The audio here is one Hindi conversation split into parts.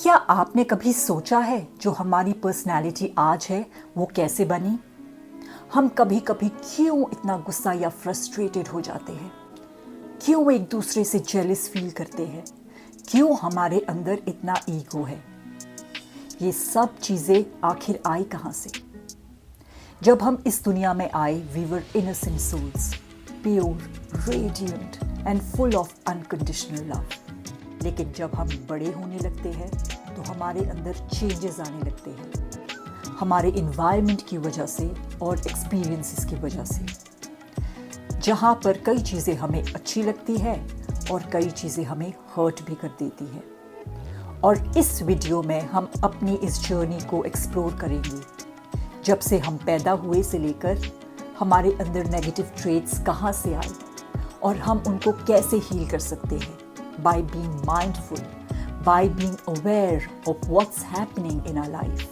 क्या आपने कभी सोचा है जो हमारी पर्सनैलिटी आज है वो कैसे बनी? हम कभी कभी क्यों इतना गुस्सा या फ्रस्ट्रेटेड हो जाते हैं? क्यों एक दूसरे से जेलस फील करते हैं? क्यों हमारे अंदर इतना ईगो है? ये सब चीज़ें आखिर आई कहाँ से? जब हम इस दुनिया में आए we were innocent souls, pure, radiant and full of unconditional love. लेकिन जब हम बड़े होने लगते हैं तो हमारे अंदर चेंजेस आने लगते हैं, हमारे इन्वायरमेंट की वजह से और एक्सपीरियंसेस की वजह से, जहाँ पर कई चीज़ें हमें अच्छी लगती है और कई चीज़ें हमें हर्ट भी कर देती है। और इस वीडियो में हम अपनी इस जर्नी को एक्सप्लोर करेंगे, जब से हम पैदा हुए से लेकर हमारे अंदर नेगेटिव ट्रेट्स कहाँ से आए और हम उनको कैसे हील कर सकते हैं। By being mindful, by being aware of what's happening in our life.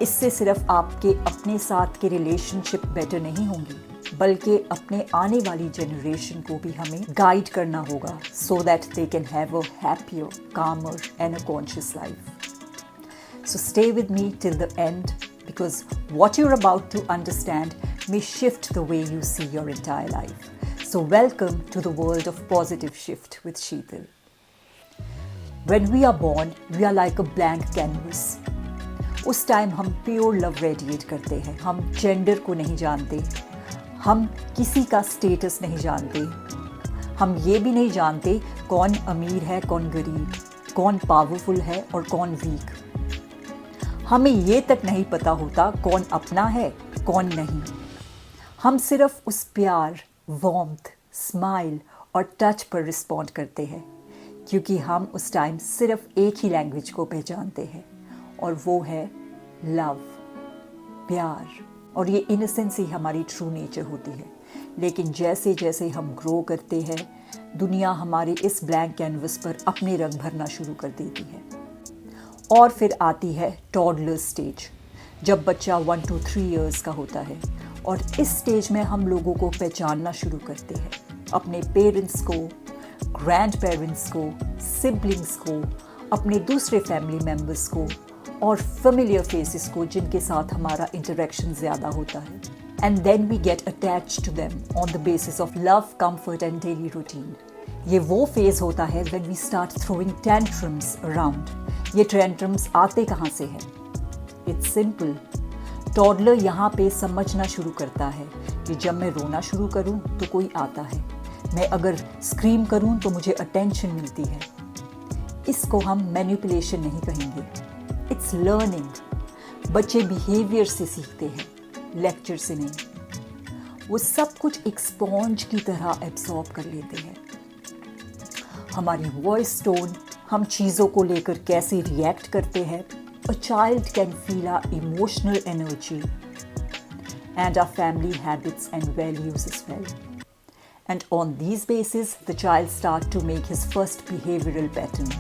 इससे सिर्फ आपके अपने साथ के रिलेशनशिप बेटर नहीं होंगी, बल्कि अपने आने वाली जनरेशन को भी हमें गाइड करना होगा so that they can have a happier, calmer and a conscious life. So stay with me till the end because what you're about to understand may shift the way you see your entire life. So welcome to the world of positive shift with Sheetal. When we are born, we are like a blank canvas. उस टाइम हम प्योर लव रेडिएट करते हैं। हम जेंडर को नहीं जानते, हम किसी का स्टेटस नहीं जानते, हम ये भी नहीं जानते कौन अमीर है कौन गरीब, कौन पावरफुल है और कौन वीक। हमें ये तक नहीं पता होता कौन अपना है कौन नहीं। हम सिर्फ उस प्यार, वार्मथ, स्माइल और टच पर रिस्पॉन्ड करते हैं क्योंकि हम उस टाइम सिर्फ एक ही लैंग्वेज को पहचानते हैं और वो है लव, प्यार। और ये इनोसेंस ही हमारी ट्रू नेचर होती है। लेकिन जैसे जैसे हम ग्रो करते हैं दुनिया हमारे इस ब्लैंक कैनवस पर अपने रंग भरना शुरू कर देती है। और फिर आती है टॉडलर स्टेज, जब बच्चा 1 to 3 इयर्स का होता है। और इस स्टेज में हम लोगों को पहचानना शुरू करते हैं, अपने पेरेंट्स को, ग्रैंड पेरेंट्स को, सिबलिंग्स को, अपने दूसरे फैमिली मेम्बर्स को और फेमिलियर फेसेस को जिनके साथ हमारा इंटरेक्शन ज़्यादा होता है। And then we get attached to them on the basis of love, comfort and daily routine. ये वो फेज होता है when we start throwing tantrums around. ये टेंट्रम्स आते कहाँ से हैं? It's simple. टॉडलर यहाँ पे समझना शुरू करता है कि जब मैं रोना शुरू करूँ तो कोई आता है, मैं अगर स्क्रीम करूँ तो मुझे अटेंशन मिलती है। इसको हम मैनिपुलेशन नहीं कहेंगे, इट्स लर्निंग। बच्चे बिहेवियर से सीखते हैं, लेक्चर से नहीं। वो सब कुछ एक स्पॉन्ज की तरह एब्सॉर्ब कर लेते हैं। हमारी वॉइस टोन, हम चीज़ों को लेकर कैसे रिएक्ट करते हैं। A child can feel our emotional energy and our family habits and values as well. And on these basis, the child starts to make his first behavioral pattern.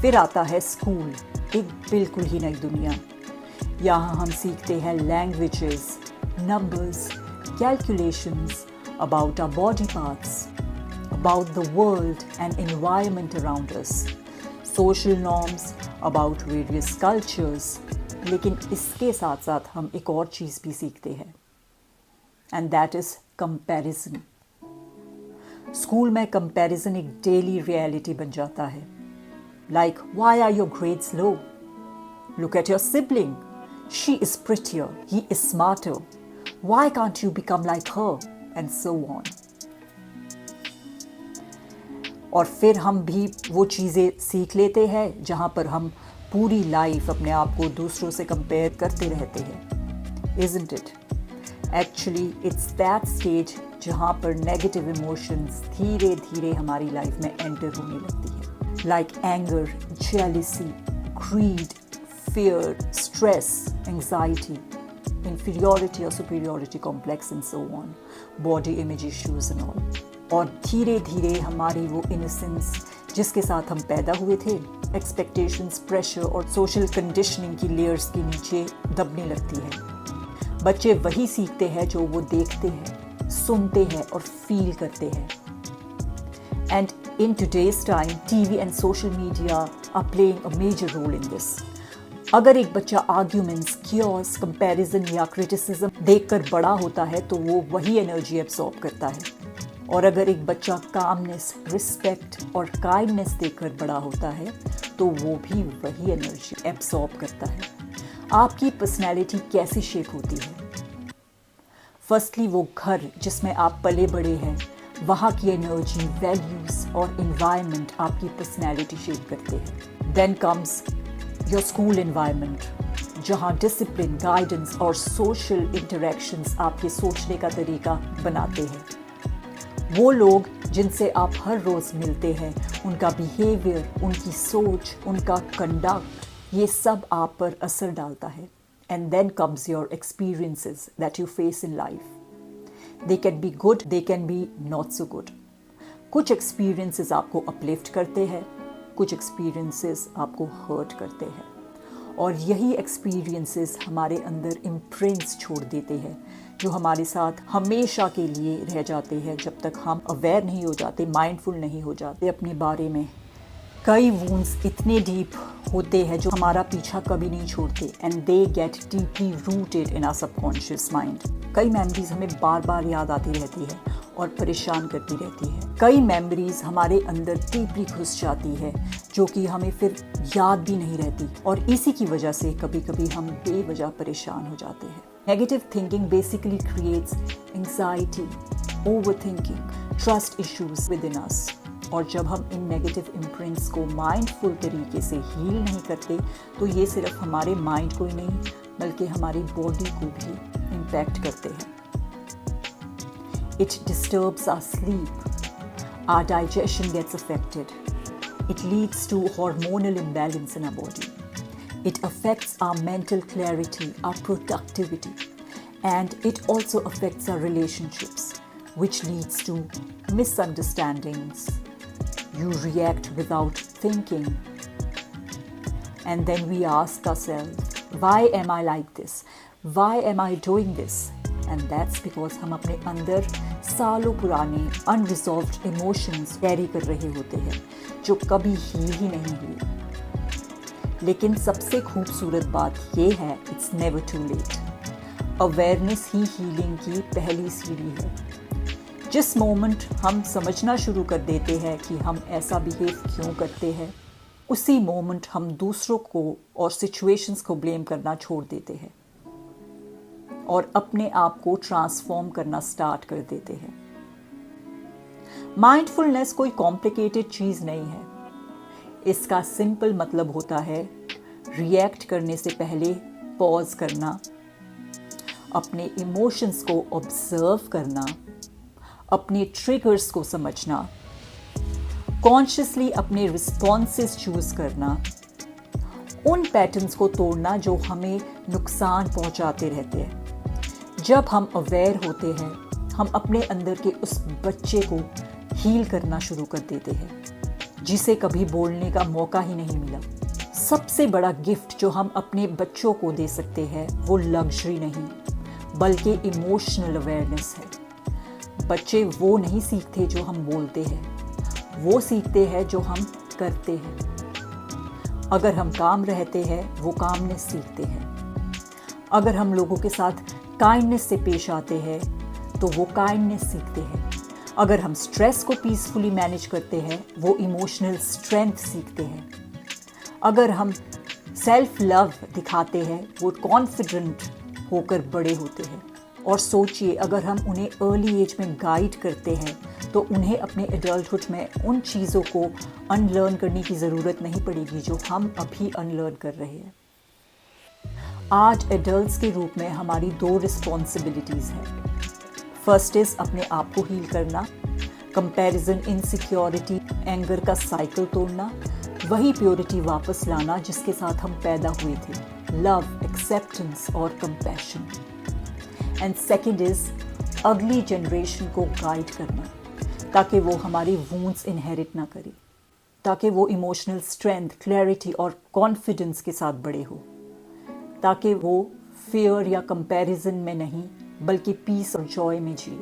फिर आता है स्कूल, एक बिल्कुल ही नई दुनिया। यहाँ हम सीखते हैं languages, numbers, calculations about our body parts, about the world and environment around us, social norms, about various cultures। लेकिन इसके साथ साथ हम एक और चीज़ भी सीखते हैं and that is comparison. School में कंपैरिजन एक डेली रियलिटी बन जाता है। Like why are your grades low? Look at your sibling, she is prettier, he is smarter, why can't you become like her and so on. और फिर हम भी वो चीज़ें सीख लेते हैं जहाँ पर हम पूरी लाइफ अपने आप को दूसरों से कंपेयर करते रहते हैं। Isn't it? Actually, it's that stage जहाँ पर नेगेटिव इमोशंस धीरे धीरे हमारी लाइफ में एंटर होने लगती है। Like anger, jealousy, greed, fear, stress, anxiety, inferiority or superiority complex and so on, body image issues and all। और धीरे धीरे हमारी वो इनोसेंस जिसके साथ हम पैदा हुए थे, एक्सपेक्टेशंस, प्रेशर और सोशल कंडीशनिंग की लेयर्स के नीचे दबने लगती है। बच्चे वही सीखते हैं जो वो देखते हैं, सुनते हैं और फील करते हैं। And In today's time, TV and social media are playing a major role in this. अगर एक बच्चा आर्ग्यूमेंट्स, क्योस, कंपैरिजन या क्रिटिसिज्म देखकर बड़ा होता है तो वो वही एनर्जी एब्सॉर्ब करता है। और अगर एक बच्चा कामनेस, रिस्पेक्ट और काइंडनेस देखकर बड़ा होता है तो वो भी वही एनर्जी एब्सॉर्ब करता है। आपकी पर्सनैलिटी कैसी शेप होती है? फर्स्टली वो घर जिसमें आप पले बड़े हैं, वहाँ की एनर्जी, वैल्यूज़ और इन्वायरमेंट आपकी पर्सनैलिटी शेप करते हैं। Then comes your school environment, जहाँ डिसिप्लिन, गाइडेंस और सोशल इंटरेक्शंस आपके सोचने का तरीका बनाते हैं। वो लोग जिनसे आप हर रोज़ मिलते हैं, उनका बिहेवियर, उनकी सोच, उनका कंडक्ट, ये सब आप पर असर डालता है। And then comes your experiences that you face in life. They can be good, they can be not so good. कुछ एक्सपीरियंसेस आपको अपलिफ्ट करते हैं, कुछ एक्सपीरियंसेस आपको हर्ट करते हैं, और यही एक्सपीरियंसेस हमारे अंदर इम्प्रिंट्स छोड़ देते हैं जो हमारे साथ हमेशा के लिए रह जाते हैं जब तक हम अवेयर नहीं हो जाते, माइंडफुल नहीं हो जाते अपने बारे में। कई वूंड्स इतने डीप होते हैं जो हमारा पीछा कभी नहीं छोड़ते, and they get deeply rooted in our subconscious mind. कई मेमोरीज हमें बार बार याद आती रहती है और परेशान करती रहती है। कई मेमोरीज हमारे अंदर डीपली घुस जाती है जो कि हमें फिर याद भी नहीं रहती, और इसी की वजह से कभी कभी हम बेवजह परेशान हो जाते हैं। Negative thinking basically creates anxiety, overthinking, trust issues within us. और जब हम इन नेगेटिव इम्प्रिंट्स को माइंडफुल तरीके से हील नहीं करते तो ये सिर्फ हमारे माइंड को ही नहीं बल्कि हमारी बॉडी को भी इम्पैक्ट करते हैं। It disturbs our sleep. Our digestion gets affected. It leads to hormonal imbalance in our body. It affects our mental clarity, our productivity, and it also affects our relationships, which leads to misunderstandings. You react without thinking. And then we ask ourselves, why am I like this? Why am I doing this? And that's because हम अपने अंदर सालों पुराने अनरिजॉल्व्ड इमोशंस कैरी कर रहे होते हैं जो कभी हील ही नहीं हुए। लेकिन सबसे खूबसूरत बात ये है, it's never too late. Awareness ही हीलिंग की पहली सीढ़ी है। जिस मोमेंट हम समझना शुरू कर देते हैं कि हम ऐसा बिहेव क्यों करते हैं, उसी मोमेंट हम दूसरों को और सिचुएशंस को ब्लेम करना छोड़ देते हैं और अपने आप को ट्रांसफॉर्म करना स्टार्ट कर देते हैं। माइंडफुलनेस कोई कॉम्प्लिकेटेड चीज नहीं है। इसका सिंपल मतलब होता है रिएक्ट करने से पहले पॉज करना, अपने इमोशंस को ऑब्जर्व करना, अपने ट्रिगर्स को समझना, कॉन्शियसली अपने रिस्पॉन्सेस चूज करना, उन पैटर्न्स को तोड़ना जो हमें नुकसान पहुंचाते रहते हैं। जब हम अवेयर होते हैं, हम अपने अंदर के उस बच्चे को हील करना शुरू कर देते हैं जिसे कभी बोलने का मौका ही नहीं मिला। सबसे बड़ा गिफ्ट जो हम अपने बच्चों को दे सकते हैं वो लग्जरी नहीं बल्कि इमोशनल अवेयरनेस है। बच्चे वो नहीं सीखते जो हम बोलते हैं, वो सीखते हैं जो हम करते हैं। अगर हम काम रहते हैं वो कामनेस सीखते हैं। अगर हम लोगों के साथ काइंडनेस से पेश आते हैं तो वो काइंडनेस सीखते हैं। अगर हम स्ट्रेस को पीसफुली मैनेज करते हैं वो इमोशनल स्ट्रेंथ सीखते हैं। अगर हम सेल्फ लव दिखाते हैं वो कॉन्फिडेंट होकर बड़े होते हैं। और सोचिए, अगर हम उन्हें अर्ली एज में गाइड करते हैं तो उन्हें अपने एडल्टहुड में उन चीज़ों को अनलर्न करने की ज़रूरत नहीं पड़ेगी जो हम अभी अनलर्न कर रहे हैं। आज एडल्ट्स के रूप में हमारी 2 रिस्पॉन्सिबिलिटीज़ हैं। फर्स्ट इज़ अपने आप को हील करना, कंपैरिजन, इनसिक्योरिटी, एंगर का साइकिल तोड़ना, वही प्योरिटी वापस लाना जिसके साथ हम पैदा हुए थे, लव, एक्सेप्टेंस और कंपैशन। एंड सेकेंड इज़ अगली जनरेशन को गाइड करना ताकि वो हमारी वूंड्स इनहेरिट ना करे, ताकि वो इमोशनल स्ट्रेंथ, क्लैरिटी और कॉन्फिडेंस के साथ बड़े हो, ताकि वो फियर या कंपैरिजन में नहीं बल्कि पीस और जॉय में जिए।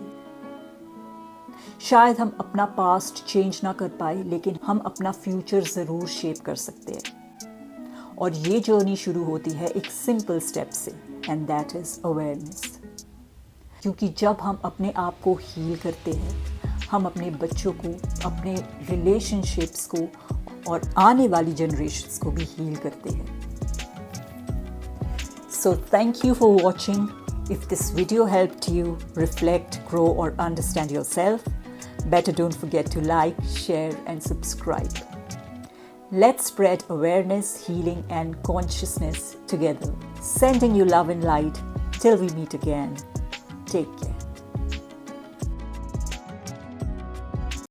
शायद हम अपना पास्ट चेंज ना कर पाए, लेकिन हम अपना फ्यूचर ज़रूर शेप कर सकते हैं। और ये जर्नी शुरू होती है एक सिंपल स्टेप से, एंड दैट इज़ अवेयरनेस। क्योंकि जब हम अपने आप को हील करते हैं, हम अपने बच्चों को, अपने रिलेशनशिप्स को और आने वाली जनरेशन्स को भी हील करते हैं। So thank you for watching. If this video helped you reflect, grow or understand yourself, better don't forget to like, share and subscribe. Let's spread awareness, healing and consciousness together. Sending you love and light till we meet again. Take care.